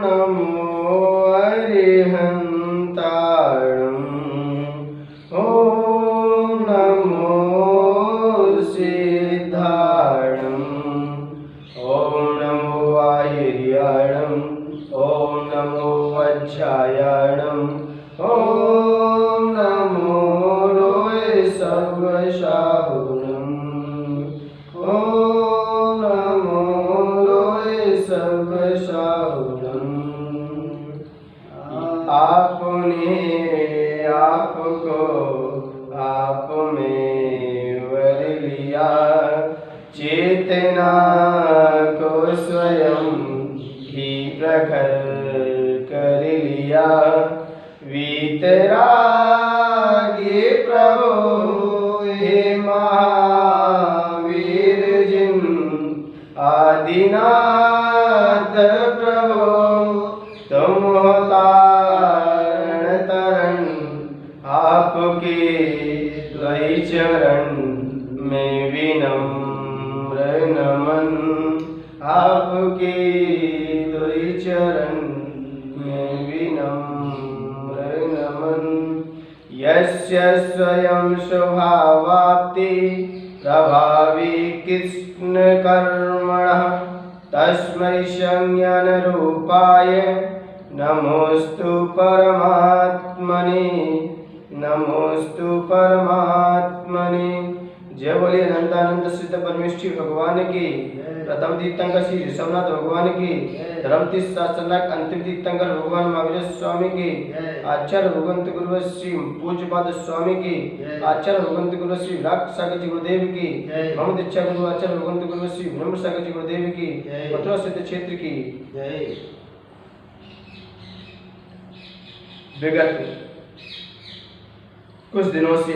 नमो अरिहन्ताणम् ॐ नमो सिद्धाणम् ॐ नमो आयर्याणम् ॐ नमो वज्रायणम् ॐ नमो लोय सर्वशाहुणम् ॐ नमो लोय सर्वशाहुणम्। आपने आपको आप में वर लिया, चेतना को स्वयं ही प्रखर कर लिया। वीतरागी प्रभु हे महावीर जिन आदिनाथ प्रभु तुम तारण तरण आपके द्वै चरण में विनम्र नमन। आपके द्वै चरण में विनम्र नमन। यस्य स्वयं स्वभावाप्ति प्रभावी कृष्ण कर्मणः तस्मै संज्ञान रूपाय नमोस्तु परमात्मने नमोस्तु परमात्मने। जय बोले अनंतानंद सिद्ध परमेष्ठी भगवान की। प्रथम तीर्थंकर श्री ऋषभनाथ भगवान की। धर्म तीर्थ शासनायक अंतिम तीर्थंकर भगवान महावीर स्वामी की। आचार्य भगवंत गुरु श्री पूज्यपाद स्वामी की। आचार्य भगवंत गुरु श्री विराट सागर जी गुरुदेव की। मम दीक्षा गुरु आचार्य भगवंत गुरु श्री विनम्र सागर जी गुरुदेव की। मथुरा सिद्ध क्षेत्र की। विगत कुछ दिनों से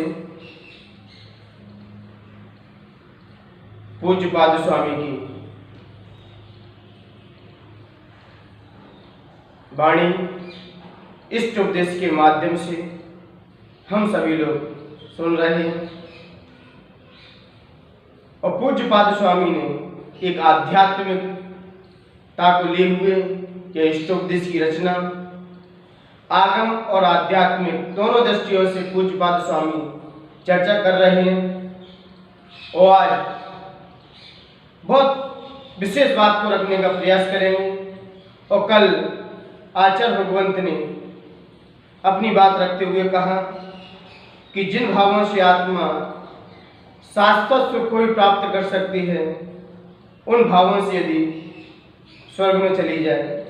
पूज्यपाद स्वामी की वाणी इष्ट उपदेश के माध्यम से हम सभी लोग सुन रहे हैं। और पूज्यपाद स्वामी ने एक आध्यात्मिकता को लिए हुए यह इष्ट उपदेश की रचना आगम और आध्यात्मिक दोनों दृष्टियों से पूज्यपाद स्वामी चर्चा कर रहे हैं। और आज बहुत विशेष बात को रखने का प्रयास करेंगे। और कल आचार्य भगवंत ने अपनी बात रखते हुए कहा कि जिन भावों से आत्मा शाश्वत सुख को भी प्राप्त कर सकती है, उन भावों से यदि स्वर्ग में चली जाए,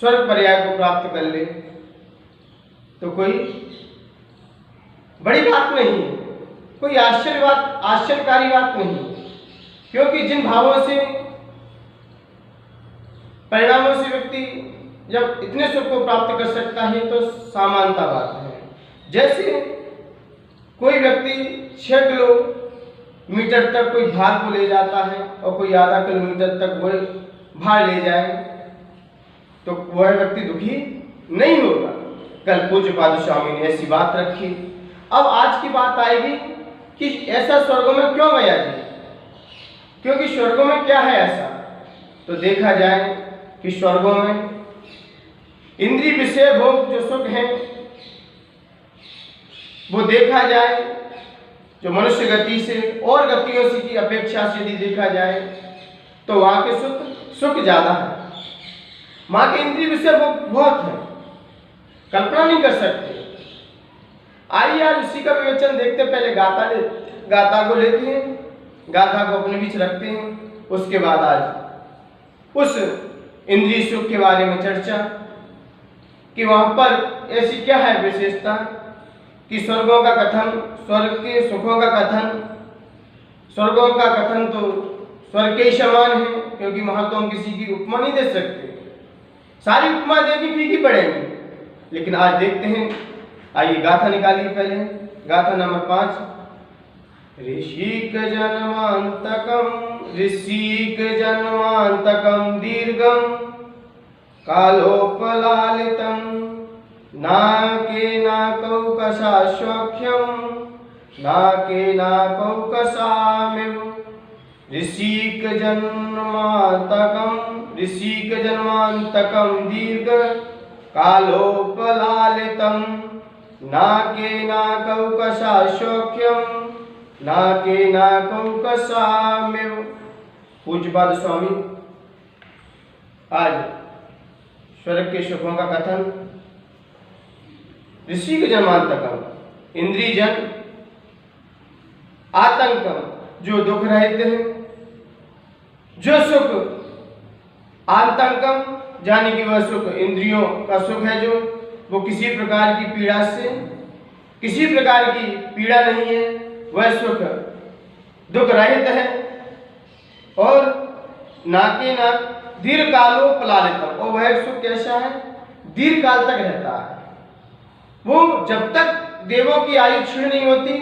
स्वर्ग पर्याय को प्राप्त कर ले, तो कोई बड़ी बात नहीं, कोई आश्चर्यकारी बात नहीं। क्योंकि जिन भावों से परिणामों से व्यक्ति जब इतने सुख को प्राप्त कर सकता है तो सामान्यता बात है। जैसे कोई व्यक्ति 6 किलोमीटर तक कोई भार को ले जाता है और कोई आधा किलोमीटर तक वह भार ले जाए तो वह व्यक्ति दुखी नहीं होगा। कल पूज्यपाद स्वामी ने ऐसी बात रखी। अब आज की बात आएगी कि ऐसा स्वर्गों में क्यों गया जी, क्योंकि स्वर्गों में क्या है ऐसा। तो देखा जाए कि स्वर्गों में इंद्रिय विषय भोग जो सुख है वो देखा जाए जो मनुष्य गति से और गतियों से की अपेक्षा से यदि देखा जाए तो वहां के सुख ज्यादा है। वहां के इंद्रिय विषय भोग बहुत है, कल्पना नहीं कर सकते। आइए आज उसी का विवेचन देखते। पहले गाथा को लेते हैं, गाथा को अपने बीच रखते हैं। उसके बाद आज उस इंद्रिय सुख के बारे में चर्चा कि वहां पर ऐसी क्या है विशेषता कि स्वर्गों का कथन, स्वर्ग के सुखों का कथन, स्वर्गों का कथन तो स्वर्ग के ही समान है, क्योंकि वहां तो हम किसी की उपमा नहीं दे सकते। सारी उपमा देगी फीकी पड़ेगी। लेकिन आज देखते हैं, आइए गाथा निकालिए। पहले गाथा नंबर 5। ऋषिक जन्मांतकम दीर्घम कालोपलालितम नाके नाकौकसा सौख्यम नाके नाकौकसामिव ऋषिक ऋषिक जन्मांतकम दीर्घ कालोपलालितम नाके नाकौकसा सौख्यम नाके नाकौकसाम्यव। पूज्यपाद स्वामी आज स्वर्ग के सुखों का कथन, ऋषि के जन्मांतकम इंद्रियजन, आतंकम जो दुख रहित है, जो सुख आतंकम जाने की वह सुख इंद्रियों का सुख है, जो वो किसी प्रकार की पीड़ा से, किसी प्रकार की पीड़ा नहीं है, वह सुख दुख रहित है। और नाके नाक दीर्घ कालोपलालितम, और वह सुख कैसा है, दीर्घ काल तक रहता है। वो जब तक देवों की आयु क्षीण नहीं होती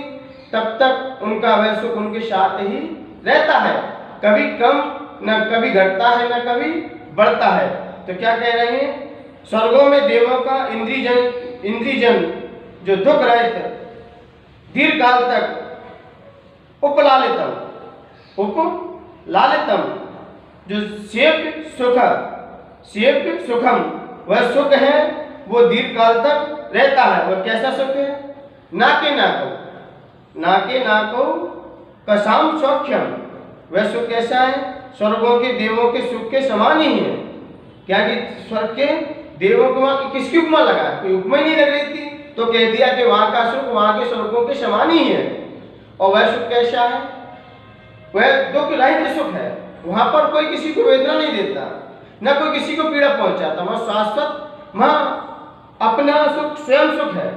तब तक उनका वह सुख उनके साथ ही रहता है, कभी कम न कभी घटता है न कभी बढ़ता है। तो क्या कह रहे हैं, स्वर्गों में देवों का इंद्रियजन जो दुख रहित दीर्घ काल तक उपलालितम जो सेव्य सुखम वह सुख है, वो दीर्घ काल तक रहता है। वह कैसा सुख है, नाके नाको कसाम सौख्यम, वह सुख कैसा है, स्वर्गों के देवों के सुख के समान ही है। क्या कि स्वर्ग के देवों को वहां किसकी उपमा लगा, कोई उपमा ही नहीं लग रही थी, तो कह दिया कि वहां का सुख वहां के स्वर्गों के समान ही है। और वह सुख कैसा है, वह दुख रहित सुख है। वहां पर कोई किसी को वेदना नहीं देता, न कोई किसी को पीड़ा पहुंचाता, वहां शाश्वत, वहां अपना सुख स्वयं सुख है।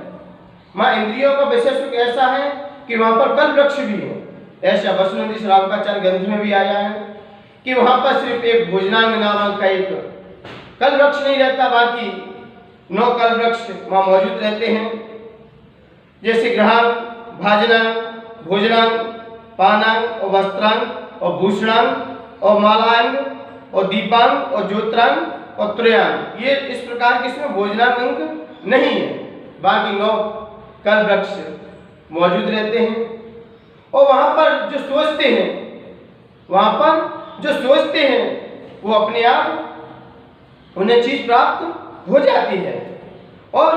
वहां इंद्रियों का विषय सुख ऐसा है कि वहां पर कल्प वृक्ष भी है। ऐसा वसुनंदी श्रावकाचार्य ग्रंथ में भी आया है कि वहां पर सिर्फ एक भोजनांग नामक का एक कल्प वृक्ष नहीं रहता, बाकी 9 कल्प वृक्ष वहां मौजूद रहते हैं। जैसे ग्रहांग, भाजनांग, भोजनांग, पानांग और वस्त्रांग और भूषणांग और मालांग और दीपांग और ज्योत्रांग और त्रयांग, ये इस प्रकार के इसमें भोजनांग अंग नहीं है, बाकी 9 कल्प वृक्ष मौजूद रहते हैं। और वहां पर जो सोचते हैं वो अपने आप उन्हें चीज प्राप्त हो जाती है। और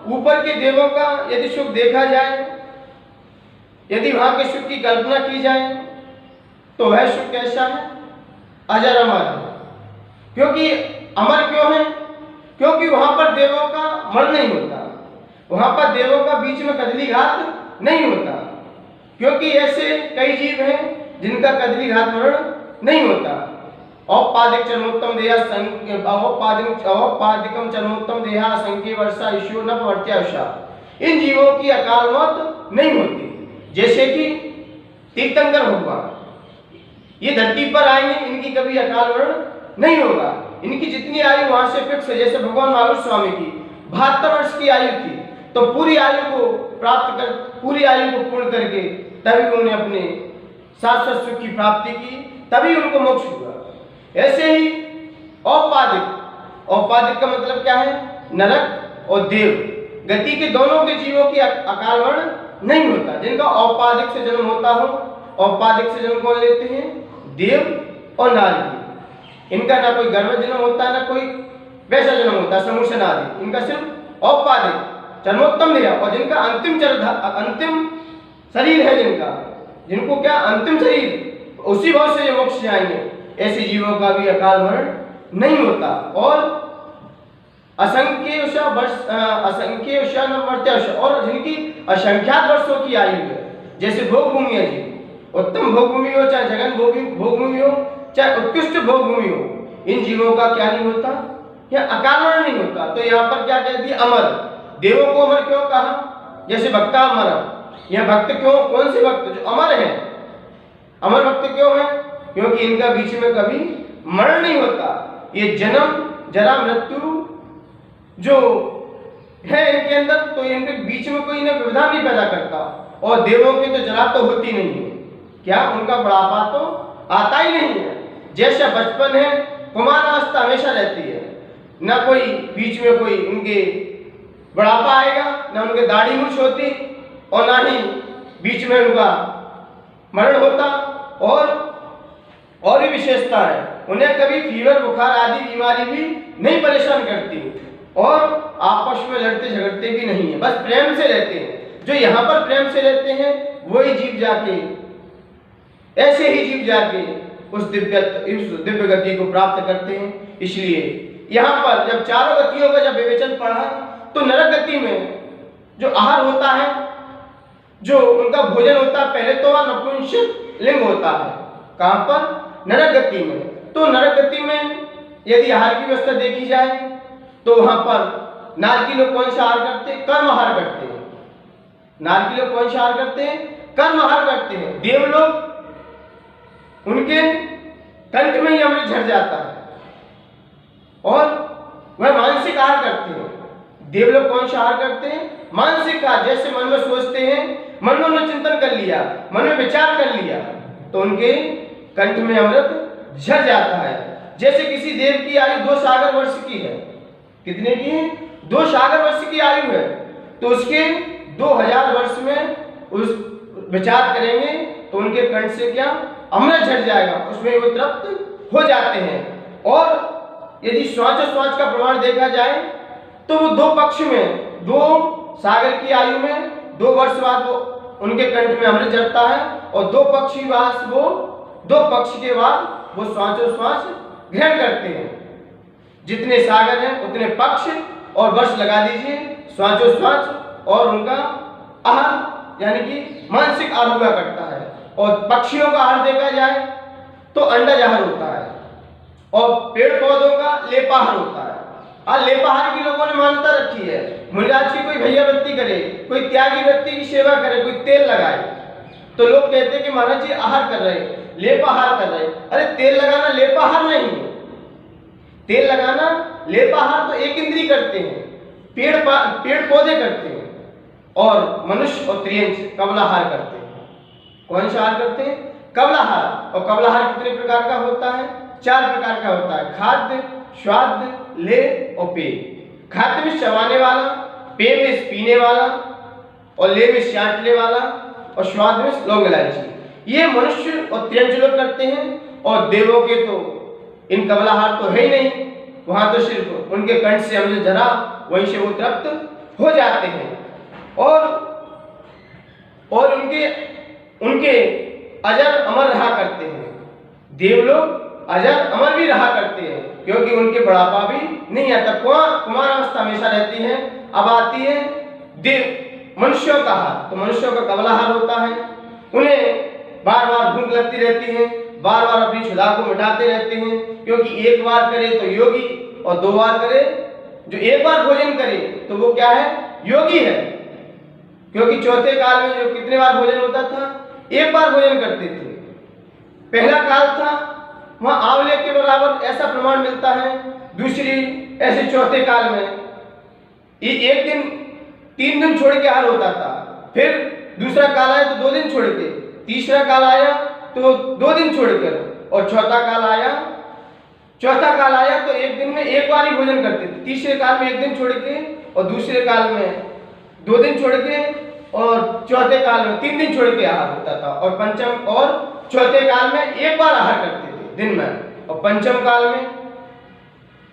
ऊपर के देवों का यदि सुख देखा जाए, यदि वहां के सुख की कल्पना की जाए, तो वह सुख कैसा है, अजर अमर है। क्योंकि अमर क्यों है, क्योंकि वहां पर देवों का मरण नहीं होता, वहां पर देवों का बीच में कदली घात नहीं होता। क्योंकि ऐसे कई जीव हैं जिनका कदली घात मरण नहीं होता। औपादिक चरमोत्तम देहा औपादिकम चरमोत्तम देहा संख्य वर्षा ईशो न वर्त्याशा, इन जीवों की अकाल मौत नहीं होती। जैसे कि तीर्थंकर भगवान ये धरती पर आएंगे, इनकी कभी अकाल मरण नहीं होगा। इनकी जितनी आयु वहां से फिक्स है। जैसे भगवान महावीर स्वामी की 72 वर्ष की आयु थी, तो पूरी आयु को पूर्ण करके तभी उन्होंने अपने शाश्वत सुख की प्राप्ति की, तभी उनको मोक्ष हुआ। ऐसे ही औपादिक का मतलब क्या है, नरक और देव गति के दोनों के जीवों की अकाल मरण नहीं होता। जिनका औपादिक से जन्म होता हो, औपादिक से जन्म कौन लेते हैं, देव और नारदी। इनका ना कोई गर्भ जन्म होता, ना कोई वैसा जन्म होता समूषण आदि, इनका सिर्फ औपादिक चरमोत्तम देह। और जिनका अंतिम शरीर है, जिनको क्या अंतिम शरीर, उसी भाव से ये मोक्ष जाएंगे। ऐसे जीवों का भी अकाल मरण नहीं होता। और असंख्य और जिनकी असंख्यात वर्षों की आयु है, जैसे भोग भूमि है जी, उत्तम भोग भूमि हो, चाहे जगन भोग भूमि हो, चाहे उत्कृष्ट भोग भूमि हो, इन जीवों का क्या नहीं होता, क्या अकाल मरण नहीं होता। तो यहाँ पर क्या कहती है, अमर। देवों को अमर क्यों कहा, जैसे भक्ता अमर, यह भक्त क्यों, कौन से भक्त, जो अमर है। अमर भक्त क्यों है, क्योंकि इनका बीच में कभी मरण नहीं होता। ये जन्म जरा मृत्यु जो है इनके अंदर, तो इनके बीच में कोई इन्हें व्यवधान नहीं पैदा करता। और देवों की तो जरा तो होती नहीं है, क्या उनका बुढ़ापा तो आता ही नहीं है। जैसा बचपन है, कुमारावस्था हमेशा रहती है, ना कोई बीच में कोई उनके बुढ़ापा आएगा, ना उनके दाढ़ी मूछ होती, और ना ही बीच में उनका मरण होता। और भी विशेषता है उन्हें कभी फीवर, बुखार आदि बीमारी भी नहीं परेशान करती और आपस में लड़ते झगड़ते भी नहीं है, बस प्रेम से रहते हैं। जो यहाँ पर प्रेम से रहते हैं वही जीव जाके, ऐसे ही जीव जाके उस दिव्य गति को प्राप्त करते हैं। इसलिए यहाँ पर जब चारों गतियों का जब विवेचन पढ़ा तो नरक गति में जो आहार होता है, जो उनका भोजन होता है, पहले तो वह नपुंसक लिंग होता है। कहाँ पर? नरक गति में। तो नरक गति में यदि आहार की व्यवस्था देखी जाए तो वहां पर नारकी लोग कौन सा आहार करते हैं? कर्म आहार करते हैं। नारकी लोग कौन सा आहार करते हैं? कर्म आहार करते हैं। देव लोग, उनके कंठ में ही अमृत झड़ जाता है और वह मानसिक आहार करते हैं। देव लोग कौन सा आहार करते हैं? मानसिक आहार। जैसे मन में सोचते हैं, मन में उन्होंने चिंतन कर लिया, मन में विचार कर लिया, तो उनके कंठ में अमृत झड़ जाता है। जैसे किसी देव की आयु 2 सागर वर्ष की है। कितने की है? 2 सागर वर्ष की आयु है, तो उसके 2000 वर्ष में उस विचार करेंगे तो उनके कंठ से क्या? अमृत झड़ जाएगा, उसमें वो तृप्त हो जाते हैं। और यदि श्वास का प्रमाण देखा जाए तो वो 2 पक्ष में, 2 सागर की आयु में 2 वर्ष बाद वो उनके कंठ में अमृत झड़ता है और 2 पक्ष के बाद वो श्वास ग्रहण करते हैं। जितने सागर हैं उतने पक्ष और वर्ष लगा दीजिए, श्वास और उनका आहार यानी कि मानसिक आहार हुआ करता है। और पक्षियों का आहार देखा जाए तो अंडज आहार होता है और पेड़ पौधों का लेपाहार होता है। आज लेपाहार की लोगों ने मान्यता रखी है। मुनिराज की कोई भैया वृत्ति करे, कोई त्यागी व्यक्ति की सेवा करे, कोई तेल लगाए, तो लोग कहते हैं कि महाराज जी आहार कर रहे हैं, लेपाहार कर रहे हैं। अरे तेल लगाना लेपाहार नहीं है। तेल लगाना, लेपाहार तो एक इंद्री करते हैं, पेड़ पौधे करते हैं, और मनुष्य और त्रियंश कमलाहार करते हैं। कौन सा आहार करते हैं? कमलाहार। और कमलाहार कितने प्रकार का होता है? 4 प्रकार का होता है। खाद्य, स्वाद्य, लेह और पेय। खाद्य में चबाने वाला, पेय में पीने वाला, और लेह में चाटने वाला, और स्वाद में लौंग इलायची। ये मनुष्य और त्रियंश लोग करते हैं। और देवों के तो इन कमलाहार तो है ही नहीं, वहां तो सिर्फ उनके कंठ से अमृत झरा, वहीं से वो तृप्त हो जाते हैं। और उनके अजर अमर रहा करते हैं। देव लोग अजर अमर भी रहा करते हैं क्योंकि उनके बुढ़ापा भी नहीं आता, कुमार अवस्था हमेशा रहती है। अब आती है देव मनुष्यों का हार, तो मनुष्यों का कमलाहार होता है। उन्हें बार बार भूख लगती रहती है, बार बार अपनी क्षुधा को मिटाते रहते हैं, क्योंकि एक बार करे तो योगी और 2 बार करे, जो एक बार भोजन करे तो वो क्या है? योगी है। क्योंकि चौथे काल में जो कितने बार भोजन होता था? 1 बार भोजन करते थे। पहला काल था वहां आंवले के बराबर ऐसा प्रमाण मिलता है। दूसरी ऐसे चौथे काल में एक दिन 3 दिन छोड़ के आहार होता था। फिर दूसरा काल आया तो 2 दिन छोड़ के, तीसरा काल आया तो 2 दिन छोड़कर, और चौथा काल आया तो 1 दिन में 1 बार ही भोजन करते थे। तीसरे काल में 1 दिन छोड़ के, और दूसरे काल में 2 दिन छोड़ के, और चौथे काल में 3 दिन छोड़ के आहार होता था। और पंचम और चौथे काल में 1 बार आहार करते थे दिन में, और पंचम काल में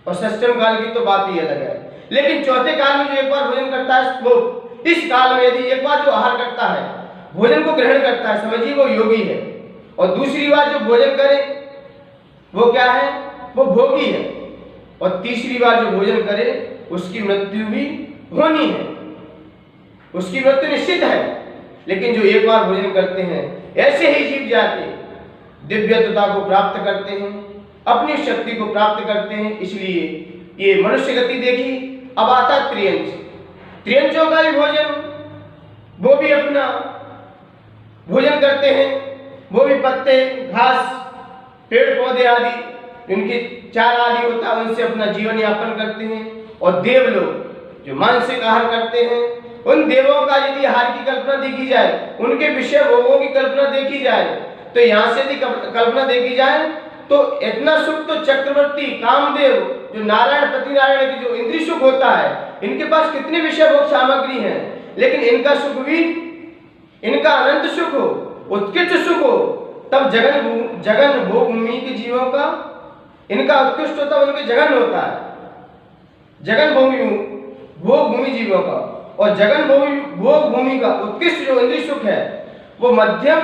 और षष्ठम काल की तो बात ही अलग है। लेकिन चौथे काल में जो 1 बार भोजन करता है, वो इस काल में यदि 1 बार जो आहार करता है, भोजन को ग्रहण करता है, समझिए वो योगी है। और दूसरी बार जो भोजन करे वो क्या है? वो भोगी है। और तीसरी बार जो भोजन करे उसकी मृत्यु भी होनी है, उसकी मृत्यु निश्चित है। लेकिन जो 1 बार भोजन करते हैं, ऐसे ही जीव जाके दिव्यता को प्राप्त करते हैं, अपनी शक्ति को प्राप्त करते हैं। इसलिए ये मनुष्य गति देखी। अब आता है त्रियंश। त्रियंशों का भी भोजन, वो भी अपना भोजन करते हैं। वो भी पत्ते, घास, पेड़ पौधे आदि, उनके चारा आदि होता है, उनसे अपना जीवन यापन करते हैं। और देव लोग जो मानसिक आहार करते हैं, उन देवों का यदि आहार की कल्पना देखी जाए, उनके विषय भोगों की कल्पना देखी जाए, तो यहाँ से यदि कल्पना देखी जाए तो इतना सुख तो चक्रवर्ती कामदेव, जो नारायण पति नारायण की जो इंद्रिय सुख होता है, इनके पास कितनी विषय भोग सामग्री है, लेकिन इनका सुख भी, इनका अनंत सुख हो, उत्कृष्ट सुख हो, तब जगन भोग भूमि के जीवों का इनका उत्कृष्ट होता है, उनके जगन होता है, जगन भूमि भोग भूमि जीवों का। और जगन भूमि भोग भूमि का उत्कृष्ट जो इंद्रिय सुख है वो मध्यम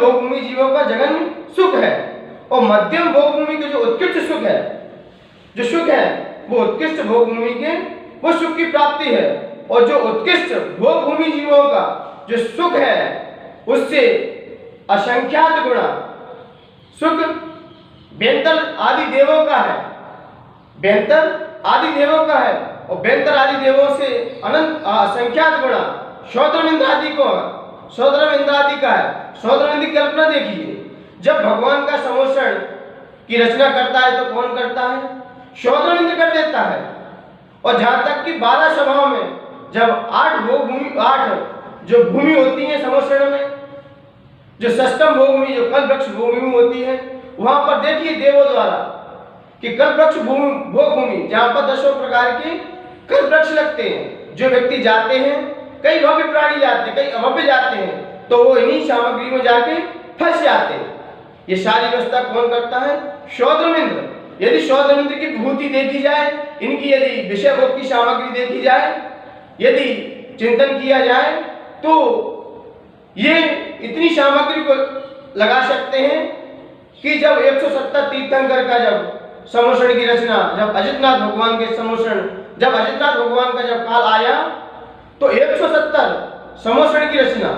भोग भूमि जीवों का जगन सुख है। और मध्यम भोग भूमि के जो उत्कृष्ट सुख है, जो सुख है वो उत्कृष्ट भोग भूमि के वो सुख की प्राप्ति है। और जो उत्कृष्ट भोग भूमि जीवों का जो सुख है उससे असंख्यात गुणा सुख बेंतर आदि देवों का है, बेंतर आदि देवों का है। और बेंतर आदि देवों से अनंत असंख्यात गुणा शौद्रमिंद्र आदि को, शौद्रमिंद्र आदि का है। शौद्रमिंद्र की कल्पना देखिए, जब भगवान का समोषण की रचना करता है तो कौन करता है? शौद्रमिंद्र कर देता है। और जहां तक कि 12 सभाओं में जब 8 जो भूमि होती है समोषण में, जो षष्टम भोग भूमि जो कल्पवृक्ष भूमि होती है, वहां पर देखिए देवों द्वारा कि कल्पवृक्ष भोग भूमि जहां पर 10 प्रकार के कल्पवृक्ष लगते हैं। जो व्यक्ति जाते हैं, कई भव्य प्राणी जाते हैं, कई अभव्य जाते हैं, तो वो इन्हीं सामग्री में जाके फंस जाते हैं। ये सारी व्यवस्था कौन करता है? शौद्रमिंद्र। यदि शौद्रमिंद्र की विभूति देखी जाए, इनकी यदि विषय भोग की सामग्री देखी जाए, यदि चिंतन किया जाए, तो ये इतनी सामग्री को लगा सकते हैं कि जब 170 तीर्थंकर का जब समोषण की रचना, जब अजितनाथ भगवान के समोषण, जब अजितनाथ भगवान का जब काल आया, तो 170 समोषण की रचना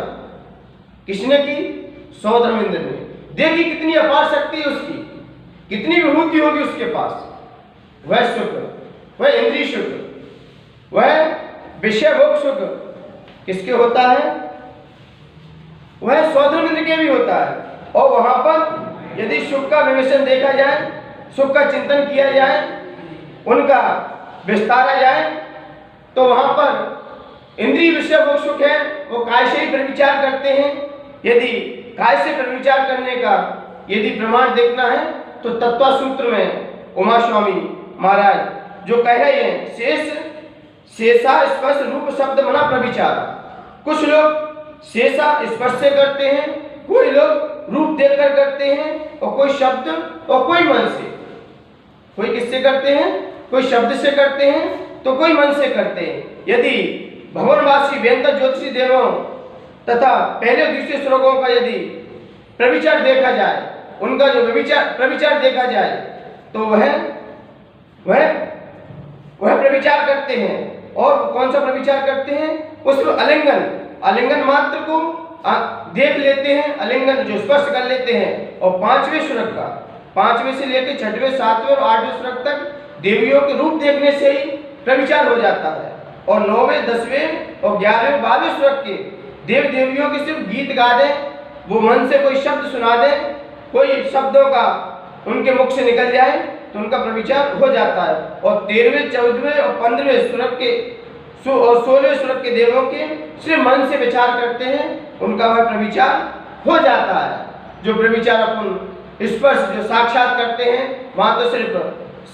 किसने की? शौद्रमिंद्र ने। देखिए कितनी अपार शक्ति है उसकी, कितनी विभूति होगी उसके पास। वह सुख, वह इंद्रिय सुख, वह विषय भोग सुख किसके होता है? वह शौद्रमिंद्र के भी होता है। और वहां पर यदि सुख का विवेचन देखा जाए, सुख का चिंतन किया जाए, उनका विस्तारा जाए, तो वहां पर इंद्रिय विषय भोग सुख है वो काय से ही प्रविचार करते हैं। यदि काय से प्रविचार करने का यदि प्रमाण देखना है तो तत्व सूत्र में उमा स्वामी महाराज जो कह रहे हैं, शेषा स्पर्श रूप शब्द मना प्रविचार। कुछ लोग शेषा स्पर्श से करते हैं, कोई लोग रूप देखकर करते हैं, और कोई शब्द और कोई मन से। कोई किससे करते हैं? कोई शब्द से करते हैं तो कोई मन से करते हैं। यदि भवनवासी बेंतर ज्योतिषी देवों तथा पहले और दूसरे श्लोकों का यदि प्रविचार देखा जाए, उनका जो प्रविचार देखा जाए, तो वह प्रविचार करते हैं। और कौन सा प्रविचार करते हैं? उसमें आलिंगन मात्र को देख लेते हैं, आलिंगन जो स्पर्श कर लेते हैं। और 5वें श्लोक का 5वें से लेकर 6वें 7वें और 8वें श्लोक तक देवियों के रूप देखने से ही प्रविचार हो जाता है। और 9वें 10वें और 11वें 12वें श्लोक के देव देवियों के सिर्फ गीत गा दें, वो मन से कोई शब्द सुना दें, कोई शब्दों का उनके मुख से निकल जाए, तो उनका प्रविचार हो जाता है। और 13वें 14वें और 15वें श्लोक के और 16वें श्लोक के देवों के सिर्फ मन से विचार करते हैं, उनका वह प्रविचार हो जाता है। जो प्रविचार अपन स्पर्श जो साक्षात करते हैं, वहां तो सिर्फ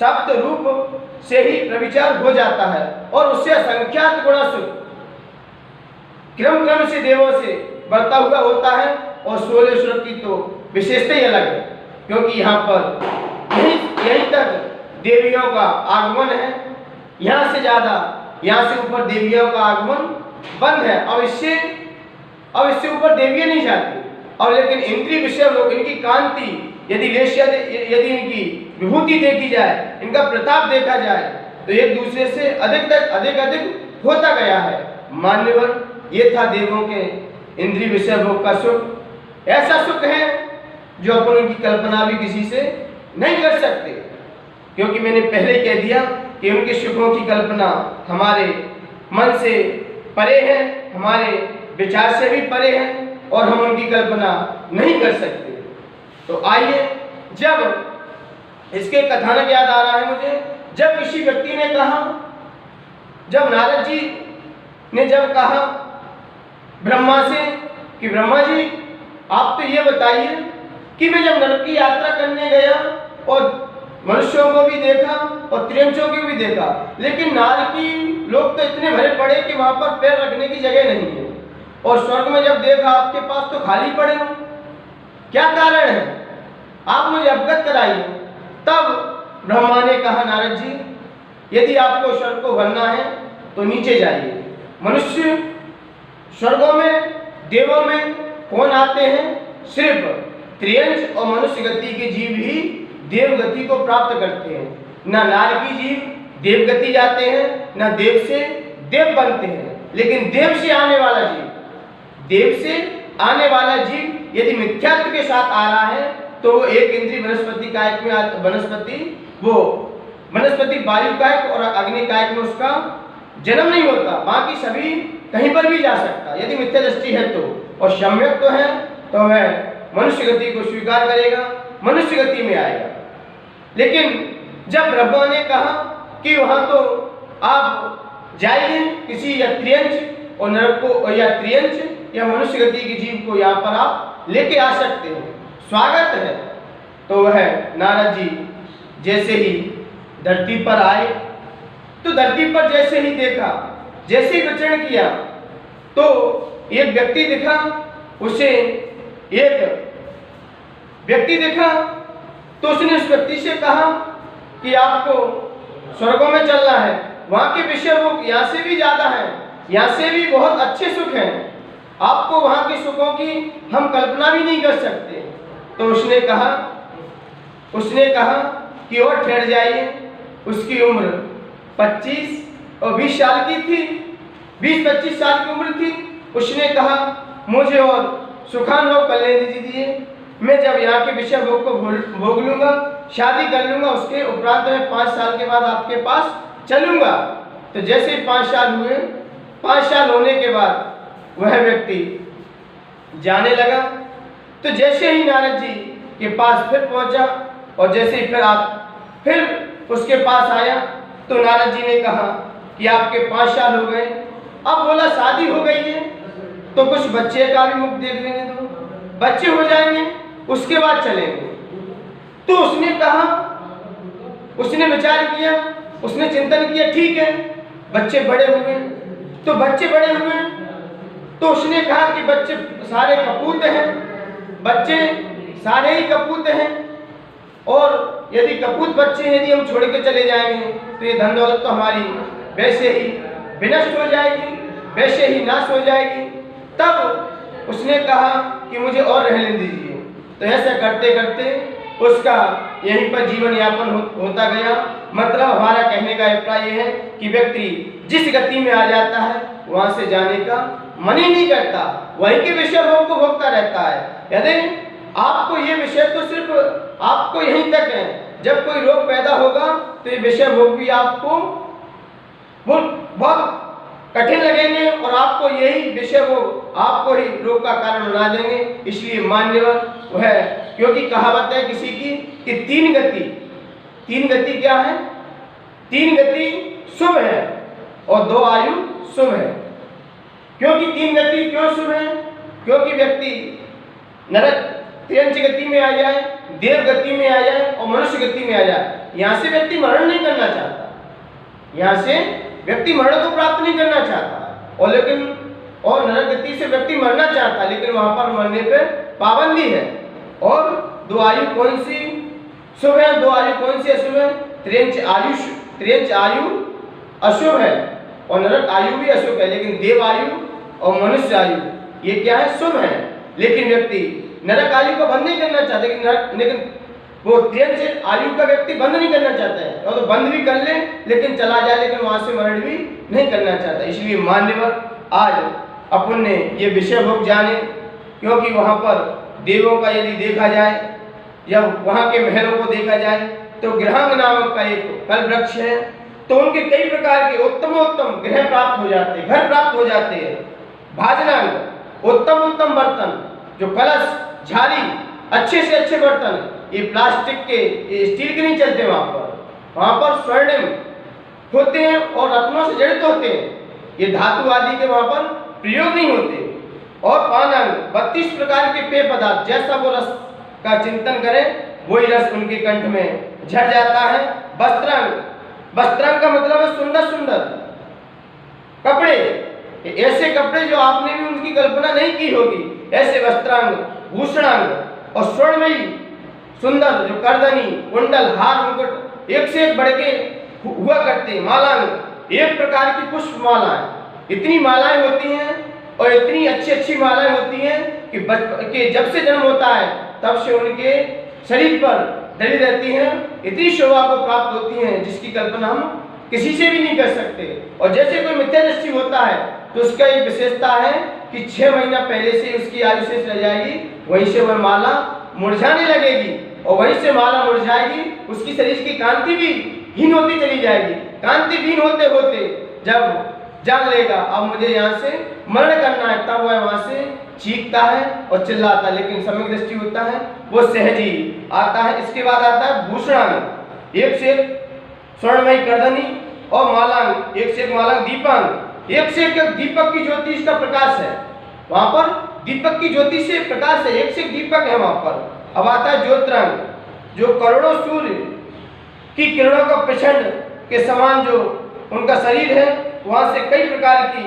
शब्द रूप से ही प्रविचार हो जाता है। और उससे असंख्यात गुणा सुख क्रम से देवों से बढ़ता हुआ होता है। और 16वें श्लोक की तो विशेषता ही अलग है, क्योंकि यहाँ पर यहीं तक देवियों का आगमन है, यहाँ से ज्यादा, यहाँ से ऊपर देवियों का आगमन बंद है। अब इससे ऊपर देवियां नहीं जाती। और लेकिन इंद्रिय विषय लोग, इनकी कांति यदि इनकी विभूति देखी जाए, इनका प्रताप देखा जाए, तो एक दूसरे से अधिक होता गया है। मान्यवर, ये था देवों के इंद्रिय विषय भोग का सुख। ऐसा सुख है जो अपन उनकी कल्पना भी किसी से नहीं कर सकते, क्योंकि मैंने पहले कह दिया कि उनके सुखों की कल्पना हमारे मन से परे है, हमारे विचार से भी परे है, और हम उनकी कल्पना नहीं कर सकते। तो आइए, जब इसके कथानक याद आ रहा है मुझे, जब किसी व्यक्ति ने कहा, जब नारद जी ने जब कहा ब्रह्मा से कि ब्रह्मा जी आप तो ये बताइए कि मैं जब नरक की यात्रा करने गया और मनुष्यों को भी देखा और त्रियंचों को भी देखा, लेकिन नारकी लोग तो इतने भरे पड़े कि वहां पर पैर रखने की जगह नहीं है, और स्वर्ग में जब देखा आपके पास तो खाली पड़े हो, क्या कारण है? आप मुझे अवगत कराइए। तब ब्रह्मा ने कहा, नारद जी, यदि आपको स्वर्ग को भरना है तो नीचे जाइए। मनुष्य स्वर्गों में, देवों में कौन आते हैं? सिर्फ त्रियंश और मनुष्य गति के जीव ही देव गति को प्राप्त करते हैं। ना नार की जीव देव गति जाते हैं, ना देव से देव बनते हैं। लेकिन देव से आने वाला जीव यदि मिथ्यात्व के साथ आ रहा है तो वो एक इंद्रिय वनस्पति कायक में वनस्पति वायु कायक और अग्नि कायक में उसका जन्म नहीं होता। बाकी सभी कहीं पर भी जा सकता यदि मिथ्या दृष्टि है तो, और सम्यक तो है तो वह मनुष्य गति को स्वीकार करेगा, मनुष्य गति में आएगा। लेकिन जब ब्रह्मा ने कहा कि वहां तो आप जाइए किसी या त्रियंश और नरक को, या त्रियंश या मनुष्य गति के जीव को यहाँ पर आप लेके आ सकते हो, स्वागत है। तो वह नारद जी जैसे ही धरती पर आए तो धरती पर जैसे ही देखा, जैसे ही विचरण किया तो एक व्यक्ति दिखा, उसे एक व्यक्ति देखा तो उसने उस व्यक्ति से कहा कि आपको स्वर्गों में चलना है, वहाँ के विषय भोग यहाँ से भी ज़्यादा है, यहाँ से भी बहुत अच्छे सुख हैं, आपको वहाँ के सुखों की हम कल्पना भी नहीं कर सकते। तो उसने कहा कि और ठहर जाइए। उसकी उम्र 25 और 20 साल की थी, 20-25 साल की उम्र थी। उसने कहा, मुझे और सुखानुभव करने दीजिए, मैं जब यहाँ के विषय भोग को भोग लूँगा, शादी कर लूँगा, उसके उपरांत मैं 5 साल के बाद आपके पास चलूँगा। तो जैसे ही 5 साल हुए, 5 साल होने के बाद वह व्यक्ति जाने लगा। तो जैसे ही नारद जी के पास फिर पहुँचा और जैसे ही फिर उसके पास आया तो नारद जी ने कहा कि आपके 5 साल हो गए, अब बोला शादी हो गई है तो कुछ बच्चे का भी मुख देख लेंगे, तो बच्चे हो जाएंगे उसके बाद चलेंगे। तो उसने कहा, उसने विचार किया, उसने चिंतन किया, ठीक है बच्चे बड़े हुए, तो बच्चे बड़े हुए तो उसने कहा कि बच्चे सारे कपूत हैं, बच्चे सारे ही कपूत हैं, और यदि कपूत बच्चे यदि हम छोड़ के चले जाएंगे तो ये धन दौलत तो हमारी वैसे ही विनष्ट हो जाएगी, वैसे ही नाश हो जाएगी। तब उसने कहा कि मुझे और रहने दीजिए। तो ऐसा करते करते उसका यहीं पर जीवन यापन होता गया। मतलब हमारा कहने का अभिप्राय यह है कि व्यक्ति जिस गति में आ जाता है वहां से जाने का मन ही नहीं करता, वहीं के विषय भोग को भोगता रहता है। यदि आपको ये विषय तो सिर्फ आपको यहीं तक है, जब कोई रोग पैदा होगा तो ये विषय भोग भी आपको बहुत कठिन लगेंगे और आपको यही विषय भोग आपको ही रोग का कारण बना देंगे। इसलिए मान्यवर वह, क्योंकि कहावत है किसी की कि तीन गति क्या है? 3 गति शुभ है और 2 आयु शुभ है। क्योंकि 3 गति क्यों शुभ है? क्योंकि व्यक्ति नरक त्रियंच गति में आ जाए, देव गति में आ जाए और मनुष्य गति में आ जाए, यहाँ से व्यक्ति मरण नहीं करना चाहता, यहाँ से व्यक्ति मरण को प्राप्त नहीं करना चाहता, और नरक गति से व्यक्ति मरना चाहता, लेकिन वहां पर मरने पे पाबंदी है। और 2 आयु कौन सी शुभ है, 2 आयु कौन सी अशुभ है? त्रियंच आयु अशुभ है और नरक आयु भी अशुभ है, लेकिन देव आयु और मनुष्य आयु ये क्या है? शुभ है। लेकिन व्यक्ति नरक आयु को बंद नहीं करना चाहता, लेकिन वो त्रियंच आयु का व्यक्ति बंद नहीं करना चाहता है, और तो बंद भी कर ले लेकिन चला जाए, लेकिन वहां से मरण भी नहीं करना चाहता। इसलिए मान्यवर आज अपन ने ये विषय भोग जाने, क्योंकि वहां पर देवों का यदि देखा जाए या वहां के महलों को देखा जाए तो गृहांग नामक का एक कल्प वृक्ष है, तो उनके कई प्रकार के उत्तमोत्तम गृह प्राप्त हो जाते हैं, घर प्राप्त हो जाते हैं। भाजनांग उत्तम बर्तन, जो कलश झाड़ी अच्छे से अच्छे बर्तन, ये प्लास्टिक के, ये स्टील के नहीं चलते, वहां पर स्वर्णिम होते हैं और रत्नों से जड़ित होते हैं, ये धातु आदि के वहां पर प्रयोग नहीं होते। और पानांग 32 प्रकार के पेय पदार्थ, जैसा वो रस का चिंतन करें वही रस उनके कंठ में झड़ जाता है। वस्त्रांग का मतलब है सुंदर कपड़े, ऐसे कपड़े जो आपने भी उनकी कल्पना नहीं की होगी, ऐसे वस्त्रांग, भूषणांग और सुंदर जो करदनी, कुंडल, हार, मुकुट एक से एक बढ़ के हुआ करते, मालाएं, एक प्रकार की पुष्प मालाएं, इतनी मालाएं होती हैं और इतनी अच्छी अच्छी मालाएं होती हैं कि जब से जन्म होता है तब से उनके शरीर पर डली रहती हैं, इतनी शोभा को प्राप्त होती हैं जिसकी कल्पना हम किसी से भी नहीं कर सकते। और जैसे कोई मिथ्या दृष्टि होता है तो उसका एक विशेषता है कि 6 महीना पहले से उसकी आयु शेष रह जाएगी, वहीं से वह माला मुरझाने लगेगी और वहीं से माला मुरझाएगी, उसकी शरीर की कांति भी हीन होती चली जाएगी। कांति हीन होते होते जब जान लेगा अब मुझे यहाँ से मरण करना है, तब वह वहां से चीखता है और चिल्लाता है। लेकिन सम्यक दृष्टि होता है वो सहज ही आता है। इसके बाद आता है भूषणांग, एक से एक स्वर्णमयी करदनी और मालांग, एक से एक मालांग, दीपांग, एक से एक दीपक की ज्योति इसका प्रकाश है। वहां पर दीपक की ज्योति से प्रकाश है, एक से एक दीपक है वहां पर। अब आता है ज्योतिरंग, जो करोड़ों सूर्य की किरणों का प्रचंड के समान जो उनका शरीर है, वहां से कई प्रकार की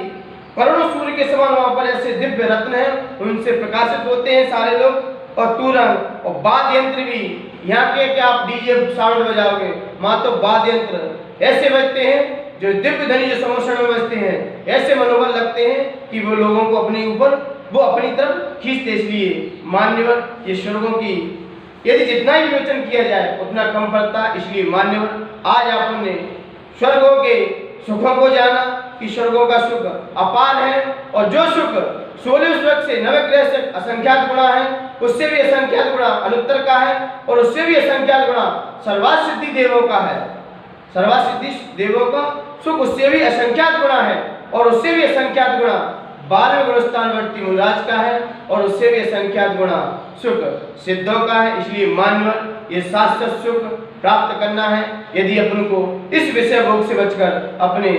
करोड़ों सूर्य के समान वहां पर ऐसे दिव्य रत्न हैं, उनसे प्रकाशित होते हैं सारे लोग। और तुरंग और वाद्य यंत्र भी, यहाँ के क्या आप डीजे साउंड बजाओगे, वहां तो वाद्य यंत्र ऐसे बजते हैं जो दिव्य ध्वनि जो समोषण में बजते हैं, ऐसे मनोबल लगते हैं कि वो लोगों को अपने ऊपर वो अपनी तरफ खींचते। इसलिए मान्यवर ये स्वर्गों की यदि जितना ही विवेचन किया जाए उतना कम पड़ता। इसलिए मान्यवर आज आपने स्वर्गों के सुखों को जाना कि स्वर्गों का सुख अपार है, और जो सुख 16 स्वर्ग से नवग्रह से असंख्यात गुणा है, उससे भी असंख्यात गुणा अनुत्तर का है, और उससे भी असंख्यात गुणा सर्वासिद्धि देवों का है। सर्वासिद्धि देवों का सुख उससे भी असंख्यात गुणा है, और उससे भी असंख्यात गुणा 12वें गुणस्थानवर्ती मुराज का है, और उससे भी असंख्यात गुणा सुख सिद्धों का है। इसलिए मानवर ये शाश्वत सुख प्राप्त करना है। यदि अपन को इस विषय भोग से बचकर अपने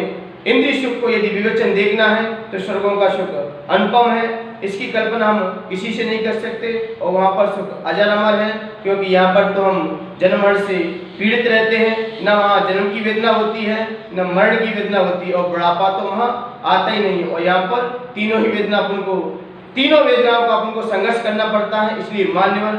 इंद्रिय सुख को यदि विवेचन देखना है तो स्वर्गों का सुख अनुपम है, इसकी कल्पना हम किसी से नहीं कर सकते। और वहाँ पर सुख अजर अमर है, क्योंकि यहाँ पर तो हम जन्म मरण से पीड़ित रहते हैं, न वहाँ जन्म की वेदना होती है न मरण की वेदना होती है, और बुढ़ापा तो वहाँ आता ही नहीं। और यहाँ पर तीनों ही वेदना अपन को, तीनों वेदनाओं का अपन को संघर्ष करना पड़ता है। इसलिए मान्यवर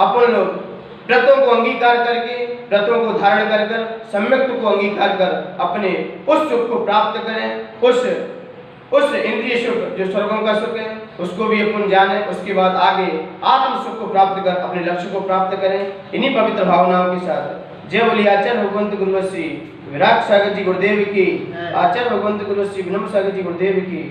अपन लोग व्रतों को अंगीकार करके, व्रतों को धारण कर कर, सम्यक्त को अंगीकार कर अपने उस सुख को प्राप्त करें। उस इंद्रिय सुख जो स्वर्गों का सुख है उसको भी अपन जाने, उसके बाद आगे आत्म सुख को प्राप्त कर अपने लक्ष्य को प्राप्त करें। इन्हीं पवित्र भावनाओं के साथ जय बोली आचार्य भगवंत गुरुवत श्री विराट सागर जी गुरुदेव की, आचार्य भगवंत गुरुवत श्री विनम्र सागर जी गुरुदेव की।